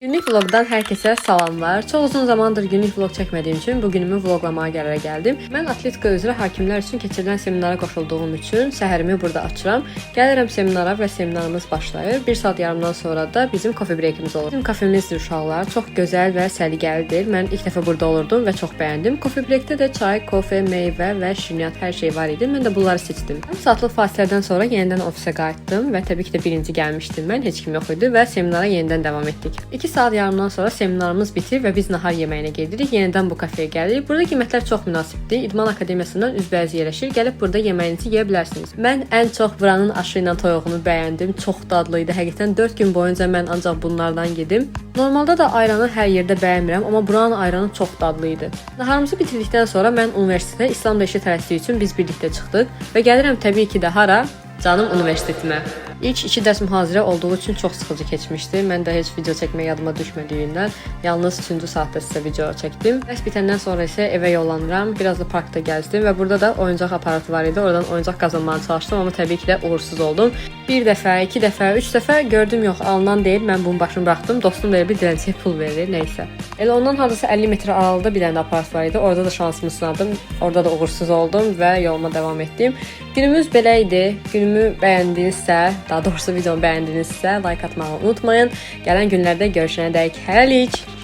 Günlük vlogdan herkese salamlar. Çox uzun zamandır günlük vlog çəkmədiyim üçün bu günümü vloglamağa qərara gəldim. Mən atletika üzrə hakimlər üçün keçirilən seminara qoşulduğum üçün səhərimi burada açıram. Gəlirəm seminara və seminarımız başlayır. 1 saat yarımdan sonra da bizim coffee breakimiz olur. Bizim kafemizdir uşaqlar. Çox gözəl və səliqəlidir. Mən ilk dəfə burada olurdum və çox bəyəndim. Coffee breakdə də çay, kofe, meyvə və şirniyyat hər şey var idi. Mən də bunları seçdim. 1 saatlıq fasilədən sonra yenidən ofisə qayıtdım və təbii ki də birinci gəlmişdim mən. Heç kim yox idi və seminara yenidən davam etdik. 2 saat yarımdan sonra seminarımız bitir və biz nahar yeməyinə gedirik. Yenidən bu kafeyə gəlirik. Burada qiymətlər çox münasibdir. İdman Akademiyasından üzbəüz yerləşir. Gəlib burada yeməyinizi yeyə bilərsiniz. Mən ən çox buranın aşı ilə toyuğunu bəyəndim. Çox dadlı idi. Həqiqətən 4 gün boyunca mən ancaq bunlardan yedim. Normalda da ayranı hər yerdə bəyənmirəm, amma buranın ayranı çox dadlı idi. Naharımızı bitirdikdən sonra mən universitetə İslam dəyişi təhsili üçün biz birlikdə çıxdıq və gəlirəm təbii ki də hara? Canım universitetimə. İlk 2 dərs mühazirə olduğu üçün çox sıxıcı keçmişdi. Mən də heç video çəkmək yadıma düşmədiyindən yalnız 3-cü saatda sizə video çəkdim. Dərs bitəndən sonra isə evə yollanıram. Biraz da parkda gəzdim və burada da oyuncaq aparatı var idi. Oradan oyuncaq qazanmağa çalışdım, amma təbii ki də uğursuz oldum. 1 dəfə, 2 dəfə, 3 dəfə gördüm yox, alınan deyil. Mən bunun başını buraxdım. Dostum da bir dilənçiyə pul verir, nəysə. Elə ondan hardasa 50 metr aralıda bir dənə aparat var idi. Orada da şansımı sınadım. Orada da uğursuz oldum və yoluma davam etdim. Günümüz belə idi. Günümü bəyəndinizsə, daha doğrusu videomu bəyəndinizsə like atmağı unutmayın. Gələn günlərdə görüşənədək hələlik.